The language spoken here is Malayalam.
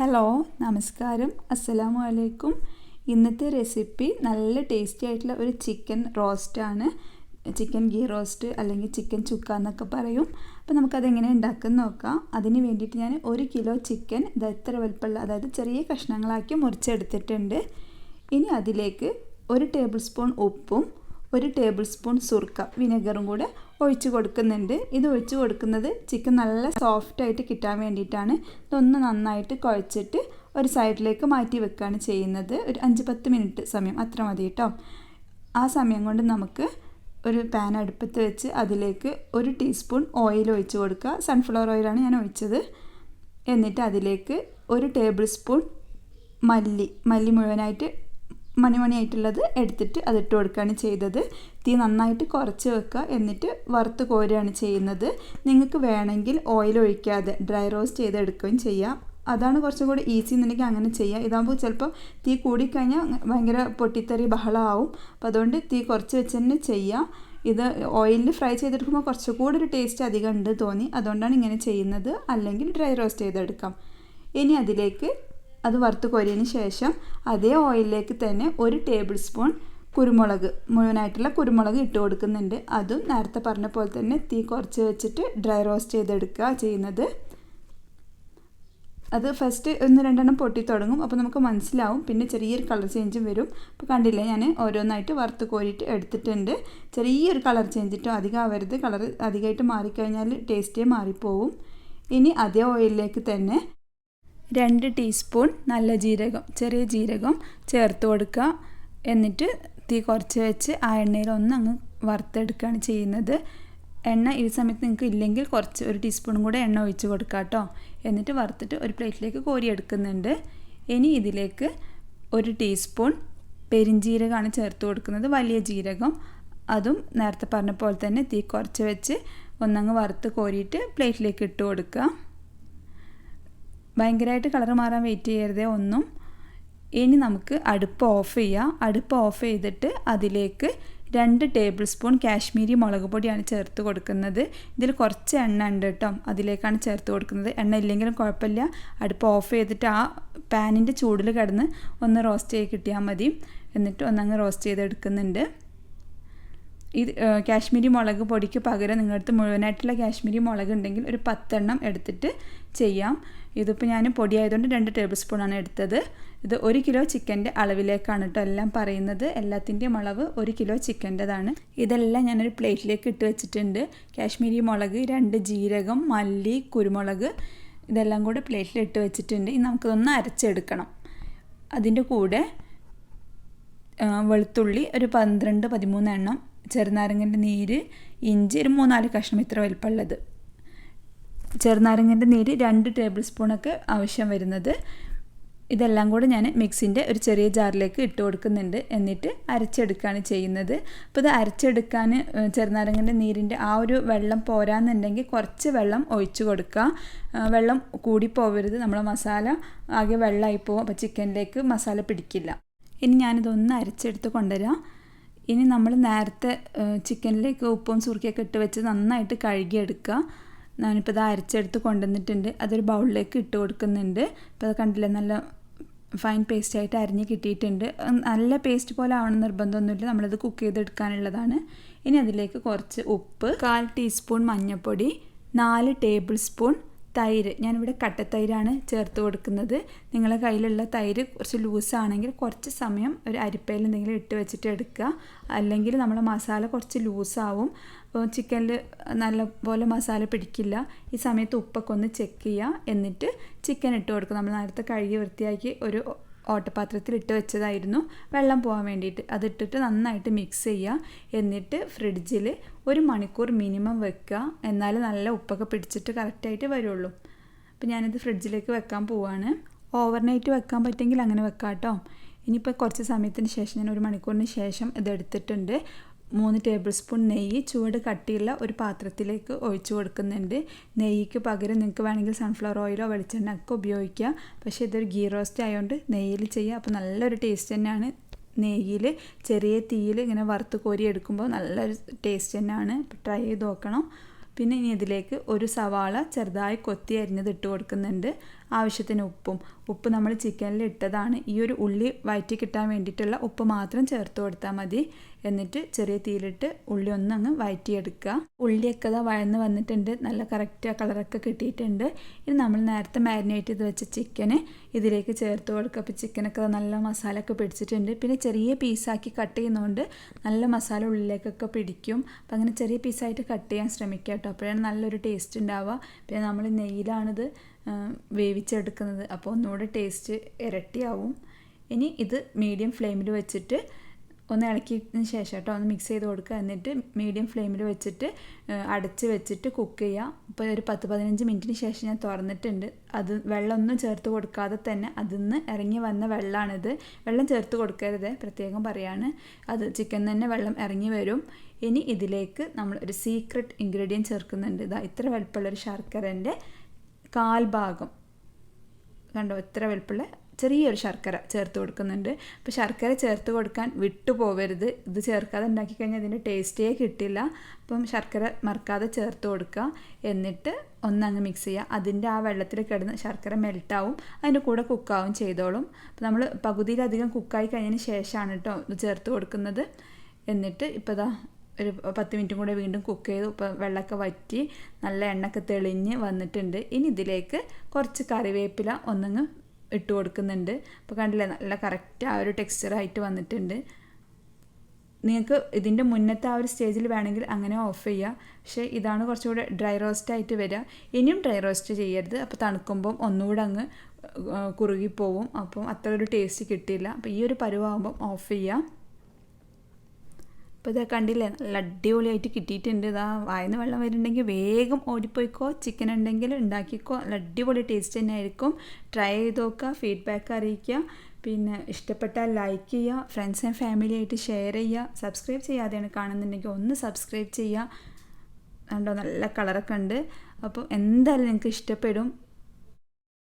ഹലോ നമസ്കാരം അസ്സലാമു അലൈക്കും. ഇന്നത്തെ റെസിപ്പി നല്ല ടേസ്റ്റി ആയിട്ടുള്ള ഒരു ചിക്കൻ റോസ്റ്റാണ്. ചിക്കൻ ഗീ റോസ്റ്റ് അല്ലെങ്കിൽ ചിക്കൻ ചുക്ക എന്നൊക്കെ പറയും. അപ്പോൾ നമുക്കതെങ്ങനെ ഉണ്ടാക്കുന്നത് നോക്കാം. അതിന് വേണ്ടിയിട്ട് ഞാൻ 1 കിലോ ചിക്കൻ ഇത് എത്ര വലുപ്പമുള്ള അതായത് ചെറിയ കഷ്ണങ്ങളാക്കി മുറിച്ചെടുത്തിട്ടുണ്ട്. ഇനി അതിലേക്ക് 1 ടേബിൾ സ്പൂൺ ഉപ്പും 1 ടേബിൾ സ്പൂൺ സുർക്ക വിനെഗറും കൂടെ ഒഴിച്ച് കൊടുക്കുന്നുണ്ട്. ഇത് ഒഴിച്ച് കൊടുക്കുന്നത് ചിക്കൻ നല്ല സോഫ്റ്റായിട്ട് കിട്ടാൻ വേണ്ടിയിട്ടാണ്. ഇതൊന്ന് നന്നായിട്ട് കുഴച്ചിട്ട് ഒരു സൈഡിലേക്ക് മാറ്റി വെക്കുകയാണ് ചെയ്യുന്നത്. ഒരു 5-10 മിനിറ്റ് സമയം അത്ര മതി കേട്ടോ. ആ സമയം കൊണ്ട് നമുക്ക് ഒരു പാൻ അടുപ്പത്ത് വെച്ച് അതിലേക്ക് 1 ടീസ്പൂൺ ഓയിൽ ഒഴിച്ച് കൊടുക്കുക. സൺഫ്ലവർ ഓയിലാണ് ഞാൻ ഒഴിച്ചത്. എന്നിട്ട് അതിലേക്ക് 1 ടേബിൾ സ്പൂൺ മല്ലി മുഴുവനായിട്ട് മണിയായിട്ടുള്ളത് എടുത്തിട്ട് അതിട്ട് കൊടുക്കുകയാണ് ചെയ്തത്. തീ നന്നായിട്ട് കുറച്ച് വെക്കുക. എന്നിട്ട് വറുത്ത് കോരുകയാണ് ചെയ്യുന്നത്. നിങ്ങൾക്ക് വേണമെങ്കിൽ ഓയിൽ ഒഴിക്കാതെ ഡ്രൈ റോസ്റ്റ് ചെയ്തെടുക്കുകയും ചെയ്യാം. അതാണ് കുറച്ചും കൂടി ഈസി എന്നുണ്ടെങ്കിൽ അങ്ങനെ ചെയ്യാം. ഇതാകുമ്പോൾ ചിലപ്പോൾ തീ കൂടിക്കഴിഞ്ഞാൽ ഭയങ്കര പൊട്ടിത്തെറി ബഹളമാവും. അപ്പോൾ അതുകൊണ്ട് തീ കുറച്ച് വെച്ച് തന്നെ ചെയ്യാം. ഇത് ഓയിലിൽ ഫ്രൈ ചെയ്തെടുക്കുമ്പോൾ കുറച്ചുകൂടി ഒരു ടേസ്റ്റ് അധികം ഉണ്ട് തോന്നി, അതുകൊണ്ടാണ് ഇങ്ങനെ ചെയ്യുന്നത്. അല്ലെങ്കിൽ ഡ്രൈ റോസ്റ്റ് ചെയ്തെടുക്കാം. ഇനി അതിലേക്ക് അത് വറുത്ത് കോരിയതിന് ശേഷം അതേ ഓയിലിലേക്ക് തന്നെ 1 ടേബിൾ സ്പൂൺ മുഴുവനായിട്ടുള്ള കുരുമുളക് ഇട്ട് കൊടുക്കുന്നുണ്ട്. അതും നേരത്തെ പറഞ്ഞ പോലെ തന്നെ തീ കുറച്ച് വെച്ചിട്ട് ഡ്രൈ റോസ്റ്റ് ചെയ്തെടുക്കുക ചെയ്യുന്നത്. അത് ഫസ്റ്റ് 1-2 പൊട്ടി തുടങ്ങും. അപ്പോൾ നമുക്ക് മനസ്സിലാവും. പിന്നെ ചെറിയൊരു കളർ ചേഞ്ചും വരും. അപ്പോൾ കണ്ടില്ലേ, ഞാൻ ഓരോന്നായിട്ട് വറുത്ത് കോരിയിട്ട് എടുത്തിട്ടുണ്ട്. ചെറിയൊരു കളർ ചേഞ്ചിട്ടോ അധികം ആവരുത്. കളർ അധികമായിട്ട് മാറിക്കഴിഞ്ഞാൽ ടേസ്റ്റേ മാറിപ്പോവും. ഇനി അതേ ഓയിലിലേക്ക് തന്നെ 2 ടീസ്പൂൺ നല്ല ജീരകം, ചെറിയ ജീരകം ചേർത്ത് കൊടുക്കുക. എന്നിട്ട് തീ കുറച്ച് വെച്ച് ആ എണ്ണയിൽ അങ്ങ് വറുത്തെടുക്കുകയാണ് ചെയ്യുന്നത്. എണ്ണ ഈ സമയത്ത് നിങ്ങൾക്ക് ഇല്ലെങ്കിൽ കുറച്ച് 1 ടീസ്പൂണും കൂടെ എണ്ണ ഒഴിച്ച് കൊടുക്കുക കേട്ടോ. എന്നിട്ട് വറുത്തിട്ട് ഒരു പ്ലേറ്റിലേക്ക് കോരിയെടുക്കുന്നുണ്ട്. ഇനി ഇതിലേക്ക് 1 ടീസ്പൂൺ പെരിഞ്ജീരകമാണ് ചേർത്ത് കൊടുക്കുന്നത്, വലിയ ജീരകം. അതും നേരത്തെ പറഞ്ഞ പോലെ തന്നെ തീ കുറച്ച് വെച്ച് ഒന്നങ്ങ് വറുത്ത് കോരിയിട്ട് പ്ലേറ്റിലേക്ക് ഇട്ട് കൊടുക്കുക. ഭയങ്കരമായിട്ട് കളർ മാറാൻ വെയിറ്റ് ചെയ്യരുതേ ഒന്നും. ഇനി നമുക്ക് അടുപ്പ് ഓഫ് ചെയ്യാം. അടുപ്പ് ഓഫ് ചെയ്തിട്ട് അതിലേക്ക് 2 ടേബിൾ സ്പൂൺ കാശ്മീരി മുളക് പൊടിയാണ് ചേർത്ത് കൊടുക്കുന്നത്. ഇതിൽ കുറച്ച് എണ്ണ ഉണ്ട് കേട്ടോ, അതിലേക്കാണ് ചേർത്ത് കൊടുക്കുന്നത്. എണ്ണ ഇല്ലെങ്കിലും കുഴപ്പമില്ല. അടുപ്പ് ഓഫ് ചെയ്തിട്ട് ആ പാനിൻ്റെ ചൂടിൽ കിടന്ന് ഒന്ന് റോസ്റ്റ് ചെയ്ത് കിട്ടിയാൽ മതി. എന്നിട്ട് ഒന്നങ്ങ് റോസ്റ്റ് ചെയ്തെടുക്കുന്നുണ്ട്. ഇത് കാശ്മീരി മുളക് പൊടിക്ക് പകരം നിങ്ങളടുത്ത് മുഴുവനായിട്ടുള്ള കാശ്മീരി മുളക് ഉണ്ടെങ്കിൽ ഒരു 10 എണ്ണം എടുത്തിട്ട് ചെയ്യാം. ഇതിപ്പോൾ ഞാൻ പൊടിയായതുകൊണ്ട് 2 ടേബിൾ സ്പൂണാണ് എടുത്തത്. ഇത് 1 കിലോ ചിക്കൻ്റെ അളവിലേക്കാണ് കേട്ടോ എല്ലാം പറയുന്നത്. എല്ലാത്തിൻ്റെയും അളവ് 1 കിലോ ചിക്കൻ്റെതാണ്. ഇതെല്ലാം ഞാനൊരു പ്ലേറ്റിലേക്ക് ഇട്ട് വെച്ചിട്ടുണ്ട്. കാശ്മീരി മുളക്, 2 ജീരകം, മല്ലി, കുരുമുളക് ഇതെല്ലാം കൂടെ പ്ലേറ്റിൽ ഇട്ട് വെച്ചിട്ടുണ്ട്. ഇനി നമുക്കിതൊന്ന് അരച്ചെടുക്കണം. അതിൻ്റെ കൂടെ വെളുത്തുള്ളി ഒരു 12-13 എണ്ണം, ചെറുനാരങ്ങൻ്റെ നീര്, ഇഞ്ചി ഒരു 3-4 കഷ്ണം ഇത്ര വലിപ്പമുള്ളത്, ചെറുനാരങ്ങൻ്റെ നീര് 2 ടേബിൾ സ്പൂണൊക്കെ ആവശ്യം വരുന്നത്. ഇതെല്ലാം കൂടെ ഞാൻ മിക്സിൻ്റെ ഒരു ചെറിയ ജാറിലേക്ക് ഇട്ട് കൊടുക്കുന്നുണ്ട്. എന്നിട്ട് അരച്ചെടുക്കുകയാണ് ചെയ്യുന്നത്. അപ്പോൾ ഇത് അരച്ചെടുക്കാൻ ചെറുനാരങ്ങൻ്റെ നീരിൻ്റെ ആ ഒരു വെള്ളം പോരാന്നുണ്ടെങ്കിൽ കുറച്ച് വെള്ളം ഒഴിച്ച് കൊടുക്കുക. വെള്ളം കൂടി പോവരുത്. നമ്മളെ മസാല ആകെ വെള്ളമായി പോകും. അപ്പോൾ ചിക്കനിലേക്ക് മസാല പിടിക്കില്ല. ഇനി ഞാനിതൊന്ന് അരച്ചെടുത്ത് കൊണ്ടുവരാം. ഇനി നമ്മൾ നേരത്തെ ചിക്കനിലേക്ക് ഉപ്പും സുർക്കയൊക്കെ ഇട്ട് വെച്ച് നന്നായിട്ട് കഴുകിയെടുക്കുക. ഞാനിപ്പോൾ ഇത് അരച്ചെടുത്ത് കൊണ്ടുവന്നിട്ടുണ്ട്. അതൊരു ബൗളിലേക്ക് ഇട്ട് കൊടുക്കുന്നുണ്ട്. ഇപ്പോൾ അത് കണ്ടില്ലേ, നല്ല ഫൈൻ പേസ്റ്റായിട്ട് അരിഞ്ഞ് കിട്ടിയിട്ടുണ്ട്. നല്ല പേസ്റ്റ് പോലെ ആവണം നിർബന്ധമൊന്നുമില്ല. നമ്മളിത് കുക്ക് ചെയ്തെടുക്കാനുള്ളതാണ്. ഇനി അതിലേക്ക് കുറച്ച് ഉപ്പ്, 1/4 ടീസ്പൂൺ മഞ്ഞൾപ്പൊടി, 4 ടേബിൾ സ്പൂൺ തൈര്. ഞാനിവിടെ കട്ടത്തൈരാണ് ചേർത്ത് കൊടുക്കുന്നത്. നിങ്ങളുടെ കയ്യിലുള്ള തൈര് കുറച്ച് ലൂസാണെങ്കിൽ കുറച്ച് സമയം ഒരു അരിപ്പയിൽ എന്തെങ്കിലും ഇട്ട് വെച്ചിട്ട് എടുക്കുക. അല്ലെങ്കിൽ നമ്മളെ മസാല കുറച്ച് ലൂസാവും. അപ്പോൾ ചിക്കനിൽ നല്ലപോലെ മസാല പിടിക്കില്ല. ഈ സമയത്ത് ഉപ്പൊക്കെ ഒന്ന് ചെക്ക് ചെയ്യുക. എന്നിട്ട് ചിക്കൻ ഇട്ട് കൊടുക്കുക. നമ്മൾ നേരത്തെ കഴുകി വൃത്തിയാക്കി ഒരു ഓട്ടപാത്രത്തിൽ ഇട്ട് വെച്ചതായിരുന്നു വെള്ളം പോകാൻ വേണ്ടിയിട്ട്. അതിട്ടിട്ട് നന്നായിട്ട് മിക്സ് ചെയ്യുക. എന്നിട്ട് ഫ്രിഡ്ജിൽ 1 മണിക്കൂർ മിനിമം വെക്കുക. എന്നാലും നല്ല ഉപ്പൊക്കെ പിടിച്ചിട്ട് കറക്റ്റായിട്ട് വരുള്ളൂ. അപ്പോൾ ഞാനിത് ഫ്രിഡ്ജിലേക്ക് വെക്കാൻ പോവാണ്. ഓവർനൈറ്റ് വെക്കാൻ പറ്റുമെങ്കിൽ അങ്ങനെ വെക്കാം കേട്ടോ. ഇനിയിപ്പോൾ കുറച്ച് സമയത്തിന് ശേഷം ഞാൻ 1 മണിക്കൂറിന് ശേഷം ഇതെടുത്തിട്ടുണ്ട്. 3 ടേബിൾ സ്പൂൺ നെയ്യ് ചൂട് കട്ടിയുള്ള ഒരു പാത്രത്തിലേക്ക് ഒഴിച്ചു കൊടുക്കുന്നുണ്ട്. നെയ്യ്ക്ക് പകരം നിങ്ങൾക്ക് വേണമെങ്കിൽ സൺഫ്ലവർ ഓയിലോ വെളിച്ചെണ്ണ ഒക്കെ ഉപയോഗിക്കുക. പക്ഷേ ഇതൊരു ഗീ റോസ്റ്റ് ആയതുകൊണ്ട് നെയ്യിൽ ചെയ്യുക. അപ്പോൾ നല്ലൊരു ടേസ്റ്റ് തന്നെയാണ്. നെയ്യിൽ ചെറിയ തീയിൽ ഇങ്ങനെ വറുത്ത് കോരി എടുക്കുമ്പോൾ നല്ലൊരു ടേസ്റ്റ് തന്നെയാണ്. ട്രൈ ചെയ്ത് നോക്കണം. പിന്നെ ഇനി ഇതിലേക്ക് ഒരു സവാള ചെറുതായി കൊത്തി അരിഞ്ഞത് ഇട്ട് കൊടുക്കുന്നുണ്ട്. ആവശ്യത്തിന് ഉപ്പ് നമ്മൾ ചിക്കനിൽ ഇട്ടതാണ്. ഈ ഒരു ഉള്ളി വഴറ്റി കിട്ടാൻ വേണ്ടിയിട്ടുള്ള ഉപ്പ് മാത്രം ചേർത്ത് കൊടുത്താൽ മതി. എന്നിട്ട് ചെറിയ തീയിലിട്ട് ഉള്ളി ഒന്നങ്ങ് വഴറ്റിയെടുക്കുക. ഉള്ളിയൊക്കെ വഴന്ന് വന്നിട്ടുണ്ട്, നല്ല കറക്റ്റ് കളറൊക്കെ കിട്ടിയിട്ടുണ്ട്. ഇനി നമ്മൾ നേരത്തെ മാരിനേറ്റ് ചെയ്ത് വെച്ച ചിക്കന് ഇതിലേക്ക് ചേർത്ത് കൊടുക്കുക. അപ്പോൾ ചിക്കനൊക്കെ നല്ല മസാലയൊക്കെ പിടിച്ചിട്ടുണ്ട്. പിന്നെ ചെറിയ പീസാക്കി കട്ട് ചെയ്യുന്നതുകൊണ്ട് നല്ല മസാല ഉള്ളിലേക്കൊക്കെ പിടിക്കും. അപ്പം അങ്ങനെ ചെറിയ പീസായിട്ട് കട്ട് ചെയ്യാൻ ശ്രമിക്കുക കേട്ടോ, അപ്പോഴാണ് നല്ലൊരു ടേസ്റ്റ് ഉണ്ടാവുക. പിന്നെ നമ്മൾ നെയ്യിലാണിത് വേവിച്ചെടുക്കുന്നത്, അപ്പോൾ ഒന്നുകൂടെ ടേസ്റ്റ് ഇരട്ടിയാവും. ഇനി ഇത് മീഡിയം ഫ്ലെയിമിൽ വെച്ചിട്ട് ഒന്ന് ഇളക്കിയതിന് ശേഷം കേട്ടോ ഒന്ന് മിക്സ് ചെയ്ത് കൊടുക്കുക. എന്നിട്ട് മീഡിയം ഫ്ലെയിമിൽ വെച്ചിട്ട് അടച്ച് വെച്ചിട്ട് കുക്ക് ചെയ്യുക. ഇപ്പോൾ ഒരു 10-15 മിനിറ്റിന് ശേഷം ഞാൻ തുറന്നിട്ടുണ്ട്. അത് വെള്ളമൊന്നും ചേർത്ത് കൊടുക്കാതെ തന്നെ അതിൽ നിന്ന് ഇറങ്ങി വന്ന വെള്ളമാണിത്. വെള്ളം ചേർത്ത് കൊടുക്കരുത്, പ്രത്യേകം പറയാണ്. അത് ചിക്കൻ തന്നെ വെള്ളം ഇറങ്ങി വരും. ഇനി ഇതിലേക്ക് നമ്മൾ ഒരു സീക്രട്ട് ഇൻഗ്രീഡിയൻറ്റ് ചേർക്കുന്നുണ്ട്. ഇതാ ഇത്ര വലുപ്പമുള്ളൊരു ശർക്കരൻ്റെ 1/4 ഭാഗം കണ്ടോ, ഇത്ര വലുപ്പമുള്ള ചെറിയൊരു ശർക്കര ചേർത്ത് കൊടുക്കുന്നുണ്ട്. അപ്പോൾ ശർക്കര ചേർത്ത് കൊടുക്കാൻ വിട്ടു പോവരുത്. ഇത് ചേർക്കാതെ ഉണ്ടാക്കി കഴിഞ്ഞാൽ അതിൻ്റെ ടേസ്റ്റേ കിട്ടില്ല. അപ്പം ശർക്കര മറക്കാതെ ചേർത്ത് കൊടുക്കുക. എന്നിട്ട് ഒന്നങ്ങ് മിക്സ് ചെയ്യുക. അതിൻ്റെ ആ വെള്ളത്തിൽ കിടന്ന് ശർക്കര മെൽട്ടാവും, അതിൻ്റെ കൂടെ കുക്കാവും ചെയ്തോളും. അപ്പോൾ നമ്മൾ പകുതിയിലധികം കുക്കായി കഴിഞ്ഞതിന് ശേഷമാണ് കേട്ടോ ഇത് ചേർത്ത് കൊടുക്കുന്നത്. എന്നിട്ട് ഇപ്പോൾ ഇതാ ഒരു 10 മിനിറ്റും കൂടെ വീണ്ടും കുക്ക് ചെയ്തു. ഇപ്പോൾ വെള്ളമൊക്കെ വറ്റി നല്ല എണ്ണയൊക്കെ തെളിഞ്ഞ് വന്നിട്ടുണ്ട്. ഇനി ഇതിലേക്ക് കുറച്ച് കറിവേപ്പില ഒന്നങ്ങ് ഇട്ട് കൊടുക്കുന്നുണ്ട്. അപ്പോൾ കണ്ടില്ലേ, നല്ല കറക്റ്റ് ആ ഒരു ടെക്സ്ചറായിട്ട് വന്നിട്ടുണ്ട്. നിങ്ങൾക്ക് ഇതിൻ്റെ മുന്നത്തെ ആ ഒരു സ്റ്റേജിൽ വേണമെങ്കിൽ അങ്ങനെ ഓഫ് ചെയ്യുക. പക്ഷേ ഇതാണ് കുറച്ചുകൂടെ ഡ്രൈ റോസ്റ്റ് ആയിട്ട് വരിക. ഇനിയും ഡ്രൈ റോസ്റ്റ് ചെയ്യരുത്, അപ്പോൾ തണുക്കുമ്പം ഒന്നുകൂടെ അങ്ങ് കുറുകിപ്പോവും. അപ്പം അത്ര ഒരു ടേസ്റ്റ് കിട്ടില്ല. അപ്പോൾ ഈ ഒരു പരുവാകുമ്പം ഓഫ് ചെയ്യുക. അപ്പോൾ ഇതാ കണ്ടില്ലേ, നല്ല അടിപൊളിയായിട്ട് കിട്ടിയിട്ടുണ്ട്. ഇതാ വായന്ന് വെള്ളം വരുന്നുണ്ടെങ്കിൽ വേഗം ഓടിപ്പോയിക്കോ. ചിക്കൻ ഉണ്ടെങ്കിൽ ഉണ്ടാക്കിക്കോ, നല്ല അടിപൊളി ടേസ്റ്റ് തന്നെ ആയിരിക്കും. ട്രൈ ചെയ്ത് നോക്കുക, ഫീഡ്ബാക്ക് അറിയിക്കുക. പിന്നെ ഇഷ്ടപ്പെട്ടാൽ ലൈക്ക് ചെയ്യുക, ഫ്രണ്ട്സ് ആൻഡ് ഫാമിലി ആയിട്ട് ഷെയർ ചെയ്യുക. സബ്സ്ക്രൈബ് ചെയ്യാതെയാണ് കാണുന്നുണ്ടെങ്കിൽ ഒന്ന് സബ്സ്ക്രൈബ് ചെയ്യുക. കണ്ടോ, നല്ല കളറൊക്കെ ഉണ്ട്. അപ്പോൾ എന്തായാലും നിങ്ങൾക്ക് ഇഷ്ടപ്പെടും.